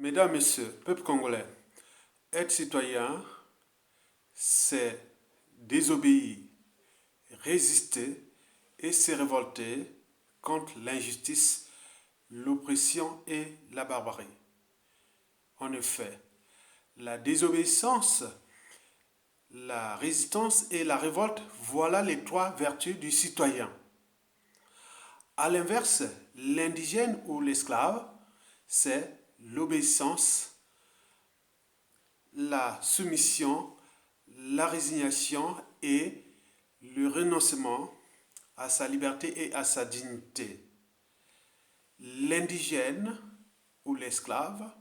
Mesdames, Messieurs, peuple congolais, être citoyen, c'est désobéir, résister et se révolter contre l'injustice, l'oppression et la barbarie. En effet, la désobéissance, la résistance et la révolte, voilà les trois vertus du citoyen. À l'inverse, l'indigène ou l'esclave, c'est l'obéissance, la soumission, la résignation et le renoncement à sa liberté et à sa dignité. L'indigène ou l'esclave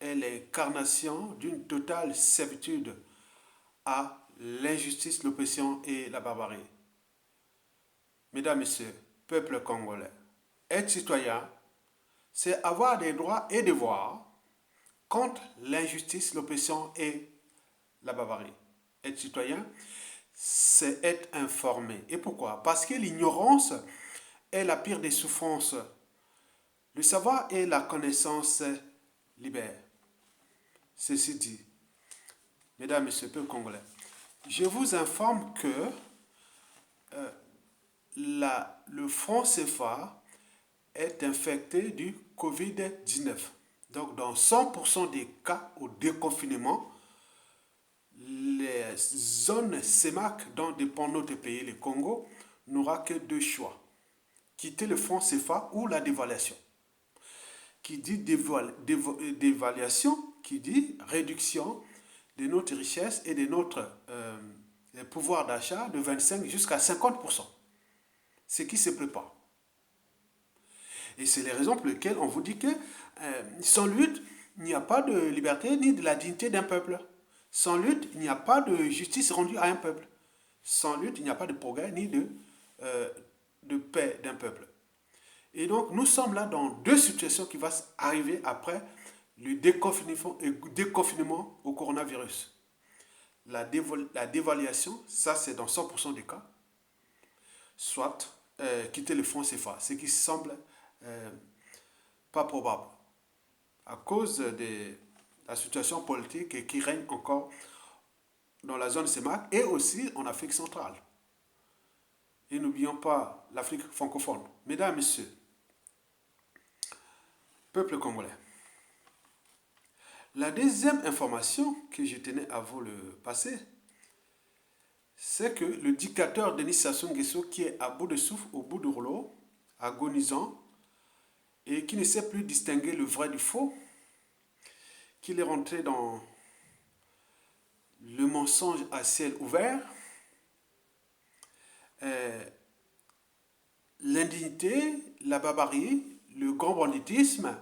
est l'incarnation d'une totale servitude à l'injustice, l'oppression et la barbarie. Mesdames, Messieurs, peuple congolais, être citoyen, c'est avoir des droits et devoirs contre l'injustice, l'oppression et la barbarie. Être citoyen, c'est être informé. Et pourquoi? Parce que l'ignorance est la pire des souffrances. Le savoir et la connaissance libèrent. Ceci dit, mesdames et messieurs, peuple congolais, je vous informe que le franc CFA est infecté du Covid-19. Donc, dans 100% des cas au déconfinement, les zones CEMAC dont dépend notre pays, le Congo, n'aura que deux choix. Quitter le franc CFA ou la dévaluation. Qui dit dévaluation, qui dit réduction de notre richesse et de notre pouvoir d'achat de 25 jusqu'à 50%. Ce qui se prépare. Et c'est les raisons pour lesquelles on vous dit que sans lutte, il n'y a pas de liberté ni de la dignité d'un peuple. Sans lutte, il n'y a pas de justice rendue à un peuple. Sans lutte, il n'y a pas de progrès ni de paix d'un peuple. Et donc, nous sommes là dans deux situations qui vont arriver après le déconfinement au coronavirus. La dévaluation, ça c'est dans 100% des cas, soit quitter le franc CFA, ce qui semble pas probable à cause de la situation politique qui règne encore dans la zone CEMAC et aussi en Afrique centrale. Et n'oublions pas l'Afrique francophone. Mesdames, Messieurs, peuple congolais, la deuxième information que je tenais à vous le passer, c'est que le dictateur Denis Sassou Nguesso, qui est à bout de souffle, au bout du rouleau, agonisant, et qui ne sait plus distinguer le vrai du faux, qu'il est rentré dans le mensonge à ciel ouvert, l'indignité, la barbarie, le grand banditisme.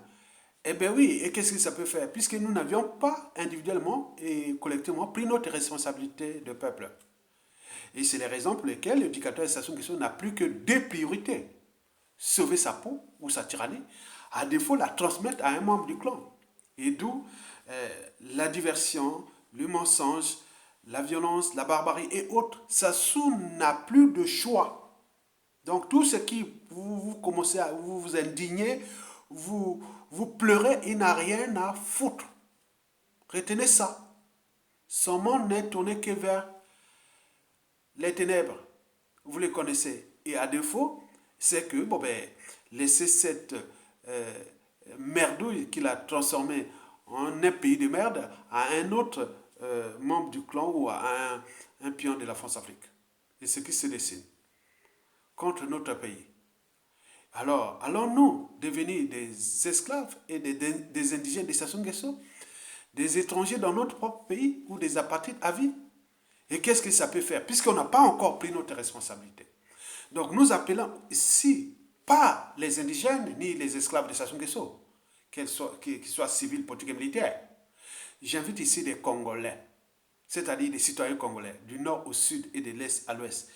Eh bien oui, et qu'est-ce que ça peut faire? Puisque nous n'avions pas individuellement et collectivement pris notre responsabilité de peuple. Et c'est les raisons pour lesquelles le dictateur Sassou Nguesso n'a plus que deux priorités. Sauver sa peau ou sa tyrannie, à défaut la transmettre à un membre du clan. Et d'où la diversion, le mensonge, la violence, la barbarie et autres. Sassou n'a plus de choix. Donc tout ce qui vous commencez à vous indigner, vous pleurez, il n'a rien à foutre. Retenez ça. Son monde n'est tourné que vers les ténèbres. Vous les connaissez. Et à défaut, c'est que, laissez cette merdouille qu'il a transformée en un pays de merde à un autre membre du clan ou à un pion de la France-Afrique. Et ce qui se dessine contre notre pays. Alors, allons-nous devenir des esclaves et des indigènes des Sassou Nguesso, des étrangers dans notre propre pays ou des apatrides à vie? Et qu'est-ce que ça peut faire puisqu'on n'a pas encore pris notre responsabilité? Donc nous appelons ici pas les indigènes ni les esclaves de Sassou Nguesso, qu'ils soient civils, politiques et militaires. J'invite ici des Congolais, c'est-à-dire des citoyens congolais, du nord au sud et de l'est à l'ouest,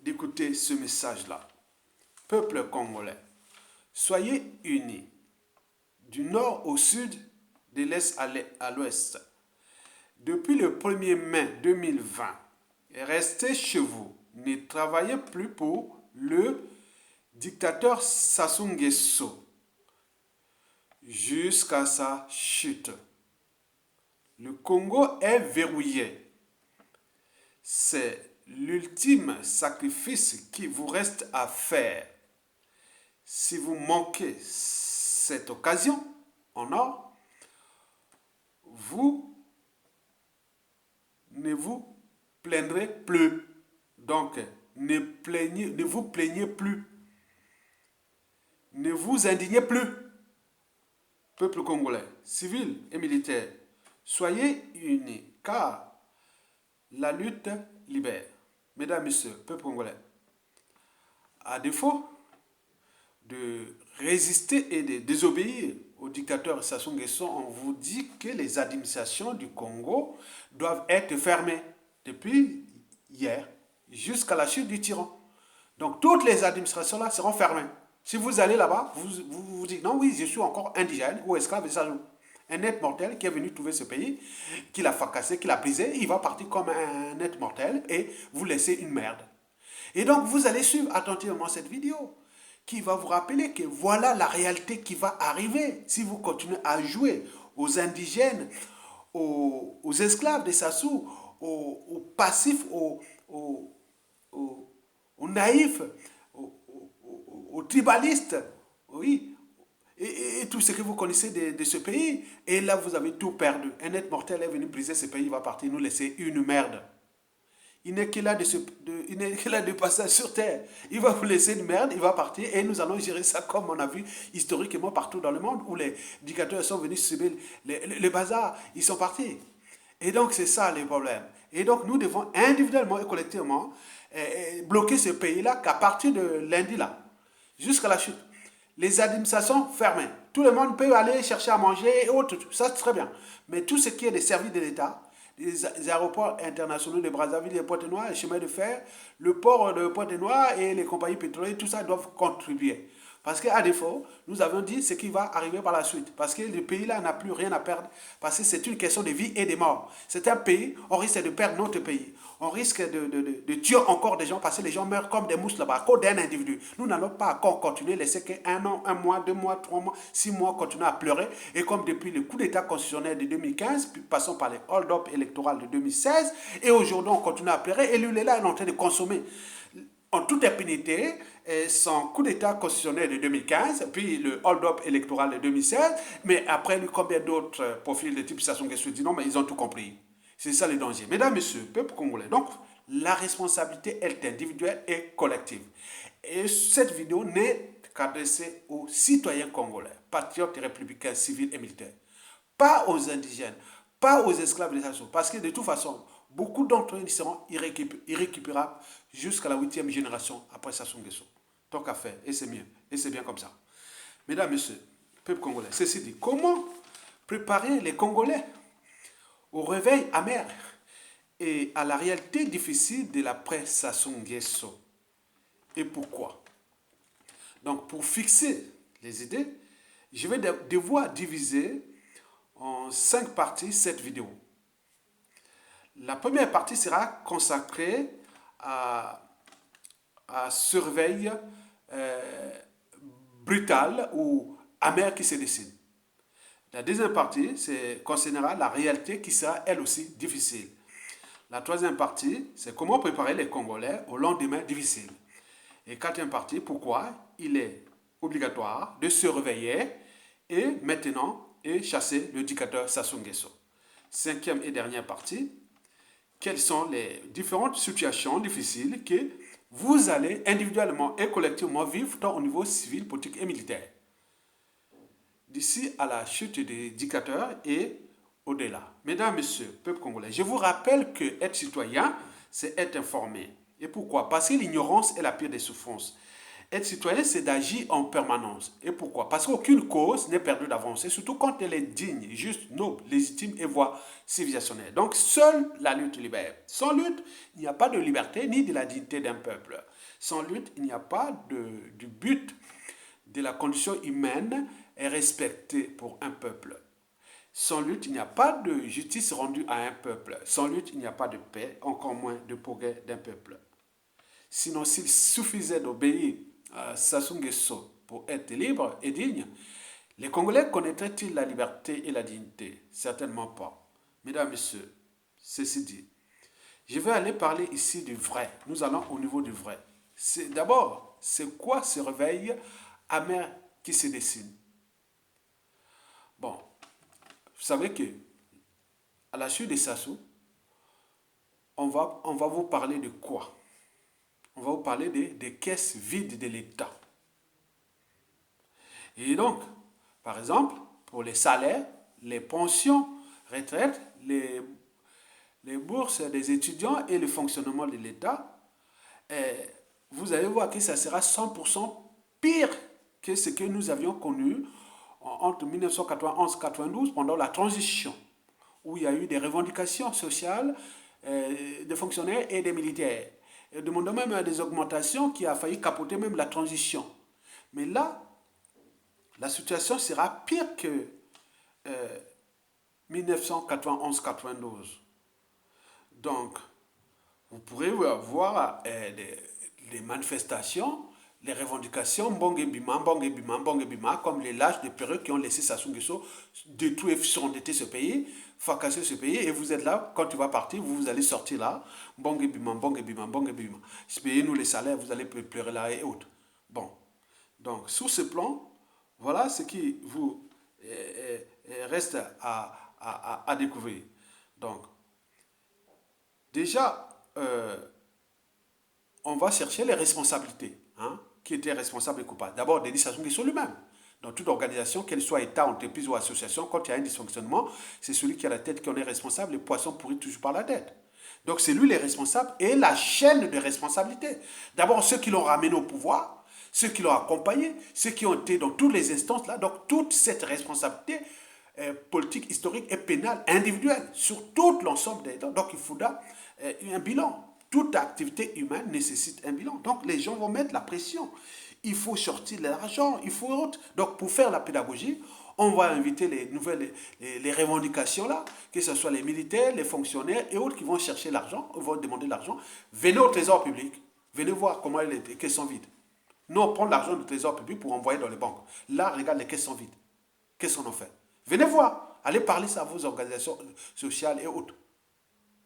d'écouter ce message-là. Peuple congolais, soyez unis, du nord au sud, de l'est à l'ouest. Depuis le 1er mai 2020, restez chez vous. Ne travaillez plus pour le dictateur Sassou Nguesso. jusqu'à sa chute. Le Congo est verrouillé. C'est l'ultime sacrifice qui vous reste à faire. Si vous manquez cette occasion en or, vous ne vous plaindrez plus. Donc, ne vous plaignez plus. Ne vous indignez plus. Peuple congolais, civil et militaire, soyez unis, car la lutte libère. Mesdames, Messieurs, peuple congolais, à défaut de résister et de désobéir au dictateur Sassou Nguesso, on vous dit que les administrations du Congo doivent être fermées depuis hier jusqu'à la chute du tyran. Donc toutes les administrations là seront fermées. Si vous allez là-bas, vous dites non, oui, je suis encore indigène ou esclave de Sassou. Un être mortel qui est venu trouver ce pays, qui l'a fracassé, qui l'a brisé, il va partir comme un être mortel et vous laisser une merde. Et donc vous allez suivre attentivement cette vidéo qui va vous rappeler que voilà la réalité qui va arriver si vous continuez à jouer aux indigènes, aux esclaves des Sassou, aux passifs, aux naïfs, aux tribalistes, oui, et tout ce que vous connaissez de ce pays. Et là, vous avez tout perdu. Un être mortel est venu briser ce pays, il va partir nous laisser une merde. Il n'est que là de passage sur terre. Il va vous laisser une merde, il va partir et nous allons gérer ça comme on a vu historiquement partout dans le monde où les dictateurs sont venus subir les bazars. Ils sont partis. Et donc c'est ça les problèmes. Et donc nous devons individuellement et collectivement bloquer ce pays-là qu'à partir de lundi là, jusqu'à la chute. Les administrations fermées. Tout le monde peut aller chercher à manger et autres. Ça c'est très bien. Mais tout ce qui est des services de l'État, les aéroports internationaux de Brazzaville, les Pointe-Noire, les chemins de fer, le port de Pointe-Noire et les compagnies pétrolières, tout ça doivent contribuer. Parce qu'à défaut, nous avons dit ce qui va arriver par la suite. Parce que le pays-là n'a plus rien à perdre. Parce que c'est une question de vie et de mort. C'est un pays, on risque de perdre notre pays. On risque de tuer encore des gens parce que les gens meurent comme des mouches là-bas à cause d'un individu. Nous n'allons pas encore continuer, laisser qu'un an, un mois, 2 mois, 3 mois, 6 mois, continuer à pleurer. Et comme depuis le coup d'État constitutionnel de 2015, puis passons par les hold-up électoraux de 2016, et aujourd'hui on continue à pleurer, et lui là, il est en train de consommer en toute impunité son coup d'État constitutionnel de 2015, puis le hold-up électoral de 2016, mais après lui, combien d'autres profils de type Sassou Nguesso disent non, mais ils ont tout compris. C'est ça le danger. Mesdames, Messieurs, peuple congolais, donc la responsabilité est individuelle et collective. Et cette vidéo n'est qu'adressée aux citoyens congolais, patriotes et républicains, civils et militaires. Pas aux indigènes, pas aux esclaves des Sassou, parce que de toute façon, beaucoup d'entre eux seront irrécupérables jusqu'à la 8e génération après Sassou Nguesso. Tant qu'à faire, et c'est mieux, et c'est bien comme ça. Mesdames, Messieurs, peuple congolais, ceci dit, comment préparer les Congolais au réveil amer et à la réalité difficile de l'après Sassou Nguesso? Et pourquoi? Donc, pour fixer les idées, je vais devoir diviser en 5 parties cette vidéo. La première partie sera consacrée à surveille brutale ou amère qui se dessine. La deuxième partie concernera la réalité qui sera elle aussi difficile. La troisième partie, c'est comment préparer les Congolais au lendemain difficile. Et quatrième partie, pourquoi il est obligatoire de se réveiller et maintenant et chasser le dictateur Sassou Nguesso. Cinquième et dernière partie, quelles sont les différentes situations difficiles que vous allez individuellement et collectivement vivre tant au niveau civil, politique et militaire. D'ici à la chute des dictateurs et au-delà. Mesdames, Messieurs, peuple congolais, je vous rappelle que être citoyen, c'est être informé. Et pourquoi? Parce que l'ignorance est la pire des souffrances. Être citoyen, c'est d'agir en permanence. Et pourquoi? Parce qu'aucune cause n'est perdue d'avance. Et surtout quand elle est digne, juste, noble, légitime et voire civilisationnelle. Donc, seule la lutte libère. Sans lutte, il n'y a pas de liberté ni de la dignité d'un peuple. Sans lutte, il n'y a pas du but de la condition humaine est respecté pour un peuple. Sans lutte, il n'y a pas de justice rendue à un peuple. Sans lutte, il n'y a pas de paix, encore moins de progrès d'un peuple. Sinon, s'il suffisait d'obéir à Sassou Nguesso pour être libre et digne, Les Congolais connaîtraient-ils la liberté et la dignité? Certainement pas. Mesdames, Messieurs, ceci dit, je vais aller parler ici du vrai. Nous allons au niveau du vrai. D'abord, c'est quoi ce réveil amer qui se dessine? Bon, vous savez que à la suite de Sassou, on va vous parler de quoi? On va vous parler des caisses vides de l'État. Et donc, par exemple, pour les salaires, les pensions, retraites, les bourses des étudiants et le fonctionnement de l'État, vous allez voir que ça sera 100% pire que ce que nous avions connu entre 1991-92 pendant la transition, où il y a eu des revendications sociales des fonctionnaires et des militaires, et demandant même des augmentations qui a failli capoter même la transition. Mais là, la situation sera pire que 1991-92. Donc, vous pourrez voir des manifestations, les revendications, Mbongue Bima, comme les lâches des perruques qui ont laissé Sassou Nguesso détruire et surendetter ce pays, fracasser ce pays, et vous êtes là, quand tu vas partir, vous allez sortir là, Mbongue Bima. Payez-nous les salaires, vous allez pleurer là et autres. Bon, donc, sur ce plan, voilà ce qui vous reste à découvrir. Donc, déjà, on va chercher les responsabilités. Hein, qui étaient responsables et coupables. D'abord, Denis Sassou Nguesso lui-même. Dans toute organisation, qu'elle soit État, entreprise ou association, quand il y a un dysfonctionnement, c'est celui qui a la tête qui en est responsable. Les poissons pourrit toujours par la tête. Donc, c'est lui les responsables et la chaîne de responsabilité. D'abord, ceux qui l'ont ramené au pouvoir, ceux qui l'ont accompagné, ceux qui ont été dans toutes les instances là. Donc, toute cette responsabilité politique, historique et pénale individuelle sur tout l'ensemble des... Donc, il faudra un bilan. Toute activité humaine nécessite un bilan. Donc, les gens vont mettre la pression. Il faut sortir de l'argent, il faut... Donc, pour faire la pédagogie, on va inviter les revendications là, que ce soit les militaires, les fonctionnaires et autres qui vont chercher l'argent, vont demander l'argent. Venez au trésor public. Venez voir comment les caisses sont vides. Nous, on prend l'argent du trésor public pour envoyer dans les banques. Là, regarde, les caisses sont vides. Qu'est-ce qu'on en fait? Venez voir. Allez parler ça à vos organisations sociales et autres.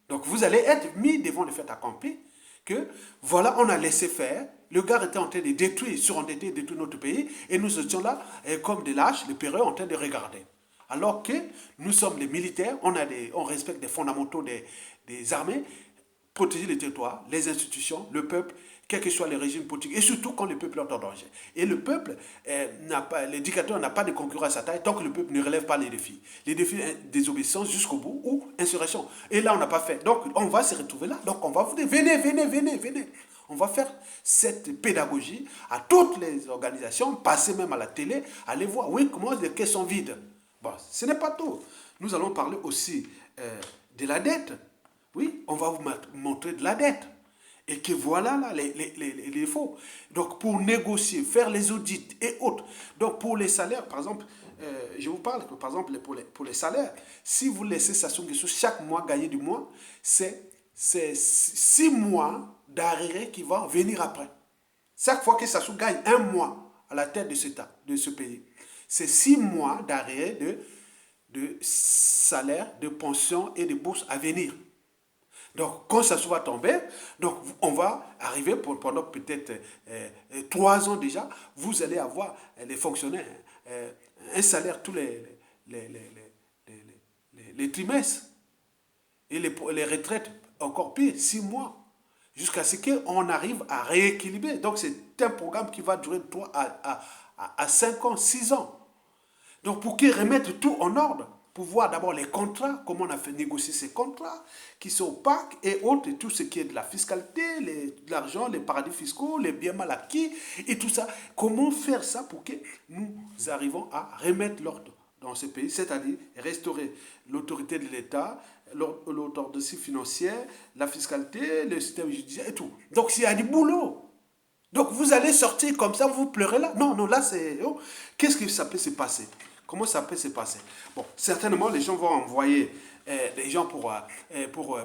Donc vous allez être mis devant le fait accompli que voilà, on a laissé faire. Le gars était en train de détruire, surendetté, détruire notre pays. Et nous étions là, comme des lâches, les péreux, en train de regarder. Alors que nous sommes les militaires, on respecte les fondamentaux des armées, protéger les territoires, les institutions, le peuple, quel que soit le régime politique, et surtout quand le peuple est en danger. Et le peuple, l'éducateur n'a pas de concurrence à taille tant que le peuple ne relève pas les défis. Les défis, désobéissance jusqu'au bout ou insurrection. Et là, on n'a pas fait. Donc, on va se retrouver là. Donc, on va vous dire, venez. On va faire cette pédagogie à toutes les organisations, passer même à la télé, aller voir, oui, comment les caisses sont vides. Bon, ce n'est pas tout. Nous allons parler aussi de la dette. Oui, on va vous montrer de la dette. Et que voilà là, les défauts. Donc pour négocier, faire les audits et autres. Donc pour les salaires, par exemple, je vous parle que par exemple pour les salaires, si vous laissez Sassou Nguesso chaque mois gagner du mois, c'est 6 mois d'arrêt qui vont venir après. Chaque fois que Sassou gagne un mois à la tête de ce pays, c'est 6 mois d'arrêt de salaire, de pension et de bourse à venir. Donc, quand ça va tomber, donc on va arriver pendant peut-être 3 ans déjà, vous allez avoir les fonctionnaires un salaire tous les trimestres. Et les retraites, encore pire, 6 mois. Jusqu'à ce qu'on arrive à rééquilibrer. Donc, c'est un programme qui va durer 3 à 5 ans, 6 ans. Donc, pour qu'ils remettent tout en ordre, pour voir d'abord les contrats, comment on a fait négocier ces contrats, qui sont opaques et autres, et tout ce qui est de la fiscalité, l'argent, les paradis fiscaux, les biens mal acquis, et tout ça. Comment faire ça pour que nous arrivons à remettre l'ordre dans ce pays, c'est-à-dire restaurer l'autorité de l'État, l'orthodoxie financière, la fiscalité, le système judiciaire et tout. Donc, il y a du boulot. Donc, vous allez sortir comme ça, vous pleurez là. Non, là, c'est... Oh, qu'est-ce que ça peut se passer? Comment ça peut se passer? Bon, certainement, les gens vont envoyer des gens pour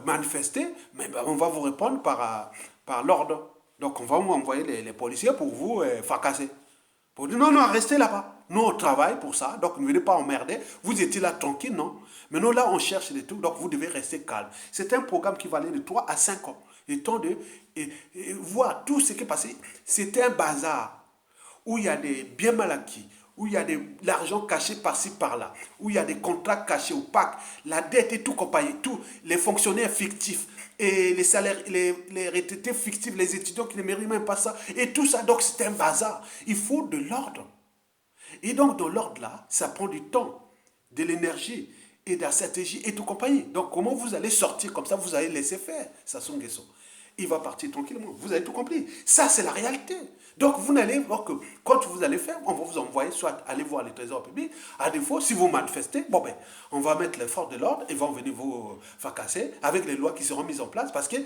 manifester, mais on va vous répondre par l'ordre. Donc, on va vous envoyer les policiers pour vous fracasser. Pour dire non, non, restez là-bas. Nous, on travaille pour ça, donc ne venez pas emmerder. Vous étiez là tranquille, non? Mais nous, là, on cherche des trucs, donc vous devez rester calme. C'est un programme qui va aller de 3 à 5 ans. Le temps de voir tout ce qui est passé. C'était un bazar où il y a des biens mal acquis, où il y a de l'argent caché par-ci, par-là, où il y a des contrats cachés opaques, la dette et tout compagnie, tous les fonctionnaires fictifs, et les salaires, les retraités fictifs, les étudiants qui ne méritent même pas ça, et tout ça, donc c'est un bazar. Il faut de l'ordre. Et donc, dans l'ordre là, ça prend du temps, de l'énergie et de la stratégie et tout compagnie. Donc, comment vous allez sortir comme ça, vous allez laisser faire Sassou Nguesso. Il va partir tranquillement. Vous avez tout compris. Ça, c'est la réalité. Donc, vous n'allez voir que quand vous allez faire, on va vous envoyer soit aller voir les trésors publics. À défaut, si vous manifestez, bon ben, on va mettre les forces de l'ordre et vont venir vous fracasser avec les lois qui seront mises en place parce que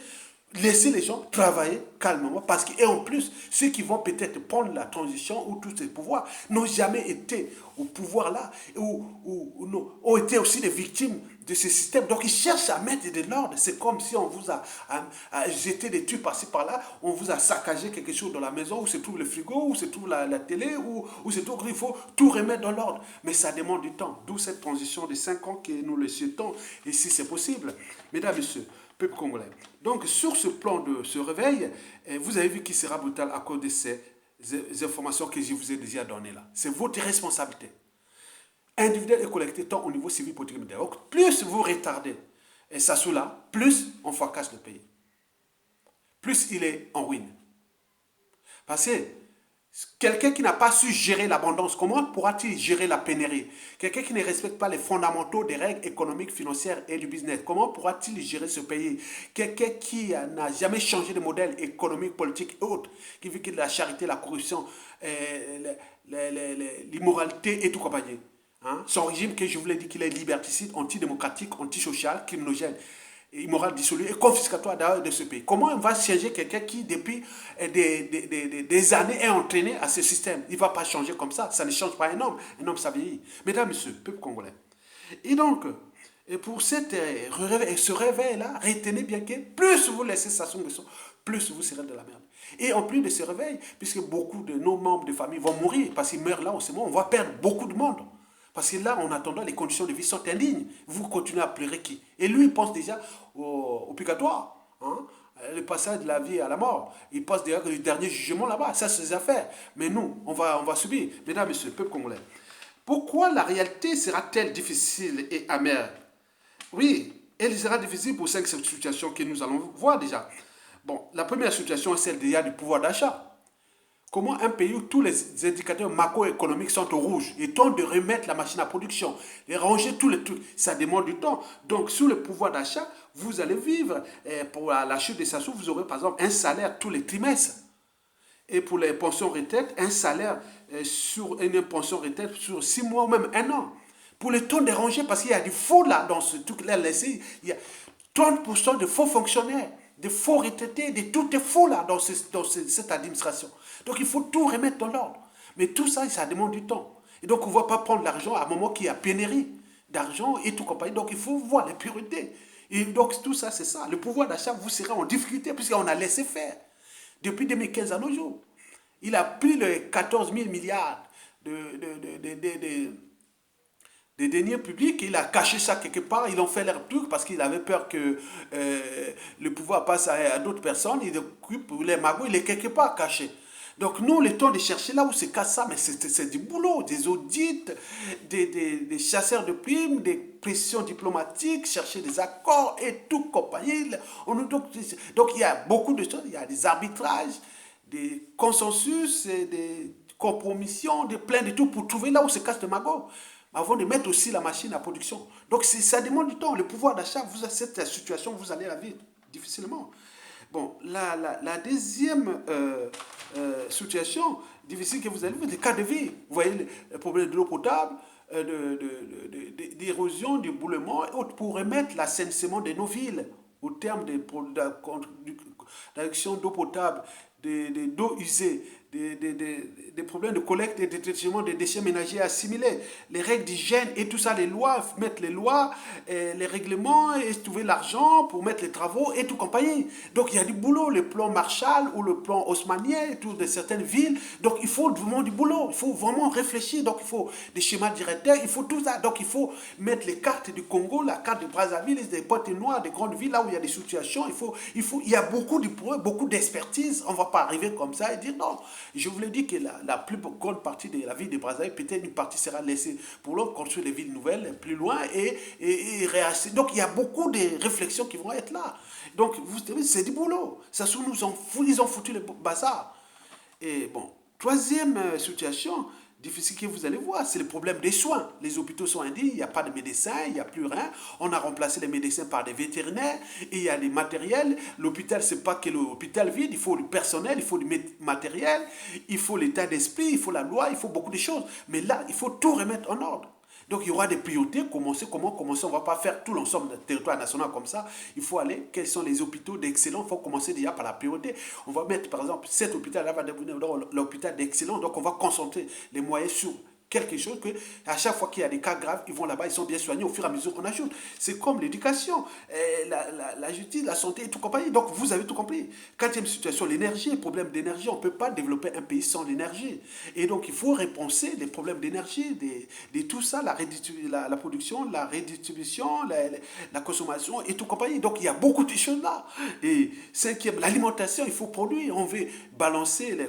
laissez les gens travailler calmement parce que, et en plus, ceux qui vont peut-être prendre la transition ou tous ces pouvoirs n'ont jamais été au pouvoir là ou ont été aussi des victimes de ce système. Donc ils cherchent à mettre de l'ordre. C'est comme si on vous a jeté des trucs par-ci par-là, on vous a saccagé quelque chose dans la maison où se trouve le frigo, où se trouve la télé, où se trouve, il faut tout remettre dans l'ordre. Mais ça demande du temps. D'où cette transition de 5 ans que nous le souhaitons et si c'est possible. Mesdames, Messieurs, peuple congolais. Donc, sur ce plan de ce réveil, vous avez vu qu'il sera brutal à cause de ces informations que je vous ai déjà données là. C'est votre responsabilité, individuelle et collective, tant au niveau civil, politique et militaire. Donc, plus vous retardez ça sous là, plus on fracasse le pays. Plus il est en ruine. Parce que quelqu'un qui n'a pas su gérer l'abondance, comment pourra-t-il gérer la pénurie? Quelqu'un qui ne respecte pas les fondamentaux des règles économiques, financières et du business, comment pourra-t-il gérer ce pays? Quelqu'un qui n'a jamais changé de modèle économique, politique et autres, qui vit que de la charité, la corruption, l'immoralité et tout compagnie. Hein? Son régime, que je vous l'ai dit qu'il est liberticide, antidémocratique, antisocial, criminogène, immoral, dissolu et confiscatoire d'ailleurs de ce pays. Comment on va changer quelqu'un qui, depuis des années, est entraîné à ce système? Il ne va pas changer comme ça. Ça ne change pas un homme. Un homme, ça vieillit. Mesdames, Messieurs, peuple congolais. Et donc, pour ce réveil-là, retenez bien que plus vous laissez Sassou Nguesso, plus vous serez de la merde. Et en plus de ce réveil, puisque beaucoup de nos membres de famille vont mourir, parce qu'ils meurent là en ce moment, on va perdre beaucoup de monde. Parce que là, en attendant, les conditions de vie sont indignes. Vous continuez à pleurer qui? Et lui, il pense déjà au purgatoire. Hein? Le passage de la vie à la mort. Il pense déjà que le dernier jugement là-bas. Ça, c'est ses affaires. Mais nous, on va subir. Mesdames, Messieurs, peuple congolais. Pourquoi la réalité sera-t-elle difficile et amère? Oui, elle sera difficile pour 5 situations que nous allons voir déjà. Bon, la première situation est celle déjà du pouvoir d'achat. Comment un pays où tous les indicateurs macroéconomiques sont au rouge et tente de remettre la machine à production, de ranger tous les trucs, ça demande du temps. Donc, sur le pouvoir d'achat, vous allez vivre. Pour la chute des Sassou, vous aurez par exemple un salaire tous les trimestres. Et pour les pensions retraite, un salaire sur une pension retraite sur 6 mois ou même 1 an. Pour le temps de ranger, parce qu'il y a du faux là dans ce truc-là, il y a 30% de faux fonctionnaires, de faux retraités, de tout est faux là dans cette administration. Donc il faut tout remettre dans l'ordre. Mais tout ça, ça demande du temps. Et donc on ne va pas prendre l'argent à un moment qu'il y a pénurie d'argent et tout compagnie. Donc il faut voir les priorités. Et donc tout ça, c'est ça. Le pouvoir d'achat, vous serez en difficulté puisqu'on a laissé faire. Depuis 2015 à nos jours. Il a pris les 14 000 milliards des deniers publics, il a caché ça quelque part, ils ont fait leur truc parce qu'il avait peur que le pouvoir passe à d'autres personnes, il occupe les magouilles, il est quelque part caché. Donc nous, le temps de chercher là où se casse ça, mais c'est du boulot, des audits, des chasseurs de primes, des pressions diplomatiques, chercher des accords et tout compagnie. Donc il y a beaucoup de choses, il y a des arbitrages, des consensus, des compromissions, des plein de tout pour trouver là où se casse le magot avant de mettre aussi la machine à production. Donc ça demande du temps. Le pouvoir d'achat, cette situation, vous allez la vivre difficilement. Bon, la deuxième situation difficile que vous allez vivre, des cas de vie. Vous voyez le problème de l'eau potable, d'érosion, d'éboulement, pour remettre l'assainissement de nos villes au terme de d'adduction d'eau potable, d'eau usée, des problèmes de collecte et de traitement des déchets ménagers assimilés, les règles d'hygiène et tout ça, les lois, mettre les lois, les règlements et trouver l'argent pour mettre les travaux et tout compagnie. Donc il y a du boulot, le plan Marshall ou le plan haussmannien et tout de certaines villes. Donc il faut vraiment du boulot, il faut vraiment réfléchir, donc il faut des schémas directeurs, il faut tout ça. Donc il faut mettre les cartes du Congo, la carte de Brazzaville, des Pointe-Noires, des grandes villes là où il y a des situations. Il y a beaucoup de problèmes, beaucoup d'expertise. On ne va pas arriver comme ça et dire non. Je vous l'ai dit que la plus grande partie de la ville de Brazzaville, peut-être une partie sera laissée pour l'autre, construire des villes nouvelles plus loin et réacheter. Donc il y a beaucoup de réflexions qui vont être là. Donc vous savez, c'est du boulot. Ça ils ont foutu le bazar. Et bon, troisième situation difficile que vous allez voir, c'est le problème des soins. Les hôpitaux sont indignes, il n'y a pas de médecins, il n'y a plus rien. On a remplacé les médecins par des vétérinaires et il y a des matériels. L'hôpital, c'est pas que l'hôpital vide, il faut du personnel, il faut du matériel, il faut l'état d'esprit, il faut la loi, il faut beaucoup de choses. Mais là, il faut tout remettre en ordre. Donc il y aura des priorités, comment commencer, on ne va pas faire tout l'ensemble du territoire national comme ça. Il faut aller, quels sont les hôpitaux d'excellence, il faut commencer déjà par la priorité. On va mettre par exemple, cet hôpital-là va devenir l'hôpital d'excellence, donc on va concentrer les moyens sur quelque chose que à chaque fois qu'il y a des cas graves, ils vont là-bas, ils sont bien soignés au fur et à mesure qu'on ajoute. C'est comme l'éducation, la justice, la santé et tout compagnie. Donc vous avez tout compris. Quatrième situation, l'énergie, problème d'énergie. On ne peut pas développer un pays sans l'énergie. Et donc il faut repenser les problèmes d'énergie, de tout ça, la production, la redistribution, la consommation et tout compagnie. Donc il y a beaucoup de choses là. Et cinquième, l'alimentation, il faut produire. On veut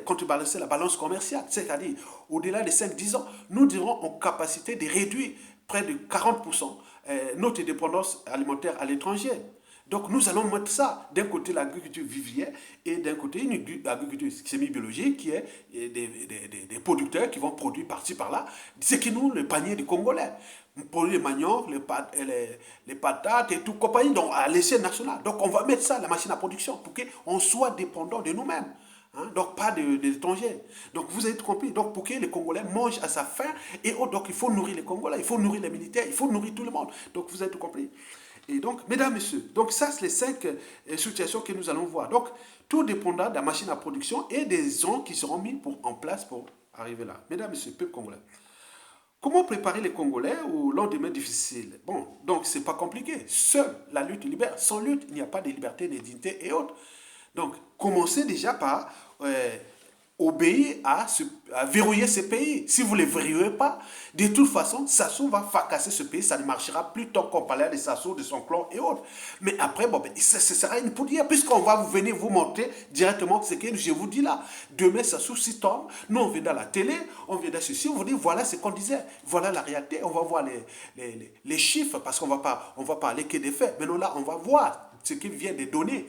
contrebalancer la balance commerciale. C'est-à-dire, au-delà de 5-10 ans, nous serons en capacité de réduire près de 40% notre dépendance alimentaire à l'étranger. Donc nous allons mettre ça, d'un côté l'agriculture vivrière et d'un côté une agriculture semi-biologique qui est des producteurs qui vont produire par-ci par-là, ce qui nous, le panier des Congolais. Produire les maniocs, les patates et tout, compagnie, donc à l'échelle nationale. Donc on va mettre ça, la machine à production, pour qu'on soit dépendant de nous-mêmes. Hein, donc pas d'étrangers. Donc vous avez tout compris. Donc pour que les Congolais mangent à sa faim et autres, donc il faut nourrir les Congolais, il faut nourrir les militaires, il faut nourrir tout le monde. Donc vous avez tout compris. Et donc, mesdames, messieurs, donc ça, c'est les 5 situations que nous allons voir. Donc, tout dépendra de la machine à production et des gens qui seront mis en place pour arriver là. Mesdames, messieurs, peuple congolais. Comment préparer les Congolais au lendemain difficile? Bon, donc c'est pas compliqué. Seule la lutte libère. Sans lutte, il n'y a pas de liberté, de dignité et autres. Donc, commencez déjà par obéir à verrouiller ce pays. Si vous ne les verrouillez pas, de toute façon, Sassou va fracasser ce pays. Ça ne marchera plus tant qu'on parlait de Sassou, de son clan et autres. Mais après, bon, ce sera une poudrière, puisqu'on va venir vous montrer directement ce que je vous dis là. Demain, Sassou s'y tombe. Nous, on vient dans la télé, on vient dans ceci, on vous dit, voilà ce qu'on disait. Voilà la réalité. On va voir les chiffres, parce qu'on on va parler que des faits. Maintenant, là, on va voir ce qui vient des données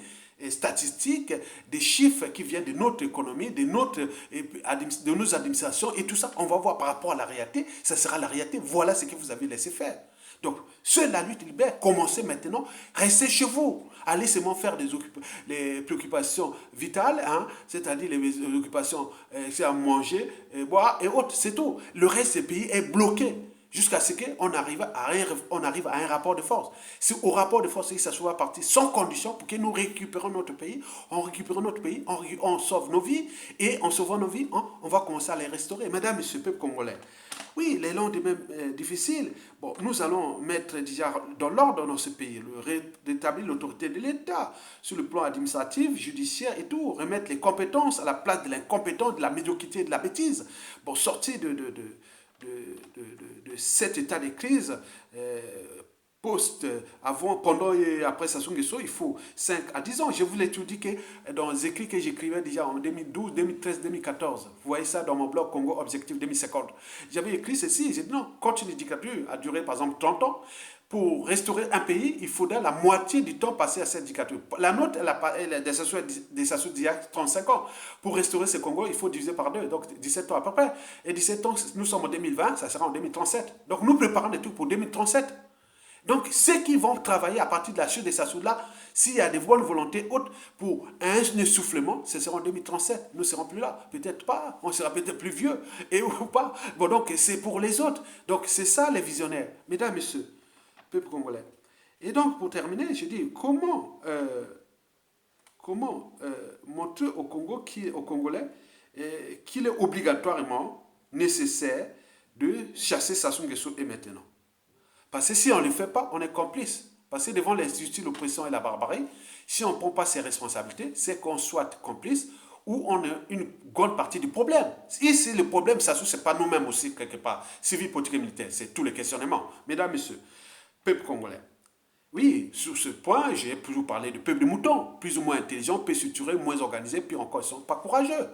statistiques, des chiffres qui viennent de notre économie, de nos administrations et tout ça, on va voir par rapport à la réalité, ça sera la réalité, voilà ce que vous avez laissé faire. Donc, seule la lutte libère, commencez maintenant, restez chez vous, allez seulement faire les préoccupations vitales, hein, c'est-à-dire les occupations, c'est à manger, boire et autres, c'est tout. Le reste du pays est bloqué. Jusqu'à ce qu'on arrive à un rapport de force. C'est au rapport de force que ça soit parti sans condition pour que nous récupérons notre pays. On récupère notre pays, on sauve nos vies. Et en sauvant nos vies, on va commencer à les restaurer. Mesdames et messieurs, peuple congolais. Oui, les lendemains difficiles, bon, nous allons mettre déjà dans l'ordre dans ce pays, rétablir l'autorité de l'État sur le plan administratif, judiciaire et tout, remettre les compétences à la place de l'incompétence, de la médiocrité et de la bêtise. Bon, sortir de cet état de crise avant, pendant et après Sassou Nguesso, il faut 5 à 10 ans. Je vous l'ai tout dit que dans les écrits que j'écrivais déjà en 2012, 2013, 2014, vous voyez ça dans mon blog Congo Objectif 2050. J'avais écrit ceci, j'ai dit non, quand une dictature a duré par exemple 30 ans, pour restaurer un pays, il faudrait la moitié du temps passé à cette dictature. La nôtre, elle est des Sassou d'il y a 35 ans. Pour restaurer ce Congo, il faut diviser par 2, donc 17 ans à peu près. Et 17 ans, nous sommes en 2020, ça sera en 2037. Donc nous préparons des trucs pour 2037. Donc ceux qui vont travailler à partir de la chute des Sassou-là, s'il y a des bonnes volontés hautes pour un essoufflement, ce sera en 2037. Nous ne serons plus là. Peut-être pas. On sera peut-être plus vieux. Et ou pas. Bon, donc c'est pour les autres. Donc c'est ça les visionnaires. Mesdames, messieurs, peuple congolais. Et donc, pour terminer, je dis, comment montrer au Congo, aux Congolais, qu'il est obligatoirement nécessaire de chasser Sassou Nguesso et maintenant. Parce que si on ne le fait pas, on est complice. Parce que devant l'injustice, l'oppression et la barbarie, si on ne prend pas ses responsabilités, c'est qu'on soit complice ou on a une grande partie du problème. Ici, le problème, Sassou, ce n'est pas nous-mêmes aussi, quelque part. Civil, politique et militaire, c'est tous les questionnements. Mesdames, messieurs, peuple congolais. Oui, sur ce point, j'ai toujours parlé du peuple de moutons, plus ou moins intelligent, peu structuré, moins organisé, puis encore, ils ne sont pas courageux.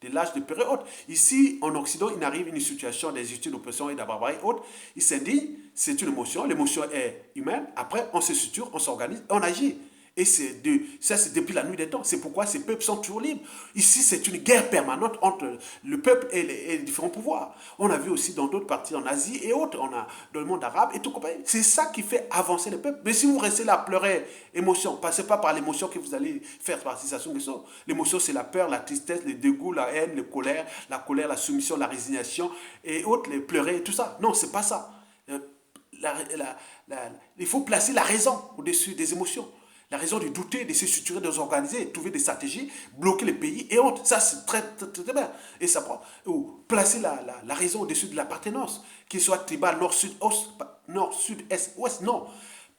De l'âge de période haute. Ici, en Occident, il arrive une situation d'injustice, d'oppression et de barbarie haute. Il s'indigne, c'est une émotion, l'émotion est humaine. Après, on se structure, on s'organise, on agit. Et ça, c'est depuis la nuit des temps. C'est pourquoi ces peuples sont toujours libres. Ici, c'est une guerre permanente entre le peuple et les différents pouvoirs. On a vu aussi dans d'autres parties, en Asie et autres, on a dans le monde arabe et tout. C'est ça qui fait avancer le peuple. Mais si vous restez là à pleurer, émotion, passez pas par l'émotion que vous allez faire partie de Sassou Nguesso. L'émotion, c'est la peur, la tristesse, le dégoût, la haine, la colère, la soumission, la résignation et autres, les pleurer, tout ça. Non, c'est pas ça. Il faut placer la raison au-dessus des émotions. La raison de douter, de se structurer, de s'organiser, trouver des stratégies, bloquer les pays et autres. Ça, c'est très, très, très bien. Et ça prend. Ou placer la raison au-dessus de l'appartenance, qu'il soit tribal, nord, sud, est, ouest. Non.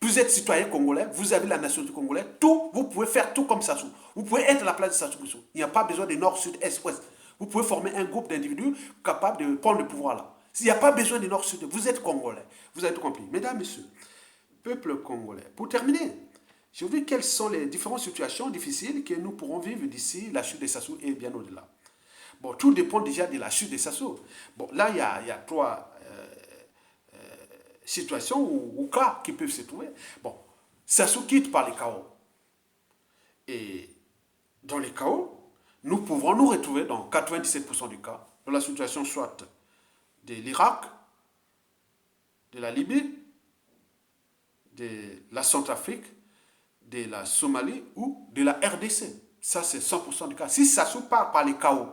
Vous êtes citoyen congolais, vous avez la nationalité congolaise, tout, vous pouvez faire tout comme Sassou. Vous pouvez être à la place de Sassou Nguesso. Il n'y a pas besoin de nord, sud, est, ouest. Vous pouvez former un groupe d'individus capables de prendre le pouvoir là. Il n'y a pas besoin de nord, sud, vous êtes congolais. Vous avez tout compris. Mesdames, messieurs, peuple congolais. Pour terminer, je vous dis quelles sont les différentes situations difficiles que nous pourrons vivre d'ici la chute de Sassou et bien au-delà. Bon, tout dépend déjà de la chute de Sassou. Bon, là, il y a trois situations ou cas qui peuvent se trouver. Bon, Sassou quitte par les chaos. Et dans les chaos, nous pouvons nous retrouver dans 97% du cas dans la situation soit de l'Irak, de la Libye, de la Centrafrique, de la Somalie ou de la RDC. Ça, c'est 100% du cas. Si Sassou part par les chaos,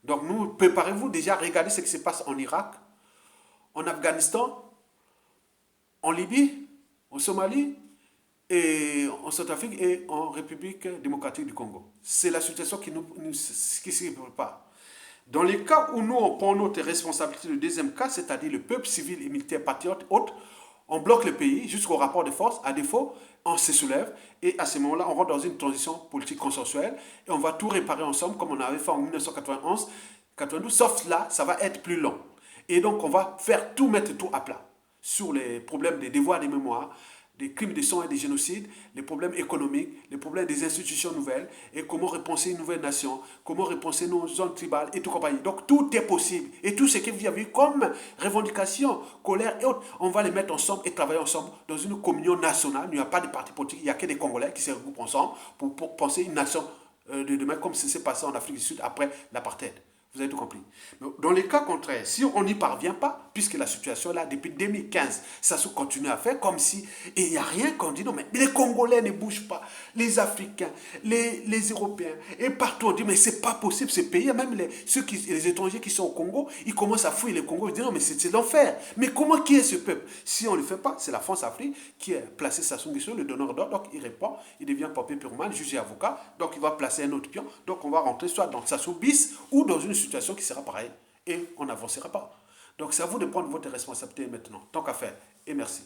donc nous, préparez-vous déjà à regarder ce qui se passe en Irak, en Afghanistan, en Libye, en Somalie, et en Centrafrique et en République démocratique du Congo. C'est la situation qui se prépare. Dans les cas où nous, on prend notre responsabilité, le deuxième cas, c'est-à-dire le peuple civil et militaire patriote, autres, on bloque le pays jusqu'au rapport de force. À défaut, on se soulève et à ce moment-là, on rentre dans une transition politique consensuelle et on va tout réparer ensemble comme on avait fait en 1991, 92, sauf là, ça va être plus long. Et donc, on va faire tout, mettre tout à plat sur les problèmes des devoirs des mémoires, des crimes de sang et des génocides, les problèmes économiques, les problèmes des institutions nouvelles, et comment repenser une nouvelle nation, comment repenser nos zones tribales et tout compagnie. Donc tout est possible. Et tout ce que vous avez comme revendication, colère et autres, on va les mettre ensemble et travailler ensemble dans une communion nationale. Il n'y a pas de parti politique, il n'y a que des Congolais qui se regroupent ensemble pour penser une nation de demain comme ce qui s'est passé en Afrique du Sud après l'apartheid. Vous avez tout compris. Mais dans les cas contraires, si on n'y parvient pas, puisque la situation est là depuis 2015, Sassou continue à faire comme si, et il n'y a rien qu'on dit, non, mais les Congolais ne bougent pas, les Africains, les Européens, et partout on dit, mais c'est pas possible, ces pays, même les étrangers qui sont au Congo, ils commencent à fouiller le Congo, ils disent, non, mais c'est l'enfer. Mais comment, qui est ce peuple? Si on ne le fait pas, c'est la France-Afrique qui a placé Sassou Nguesso, le donneur d'ordre, donc il répond, il devient papier purement, juge et avocat, donc il va placer un autre pion, donc on va rentrer soit dans Sassou bis ou dans une situation qui sera pareille et on n'avancera pas. Donc c'est à vous de prendre votre responsabilité maintenant, tant qu'à faire. Et merci.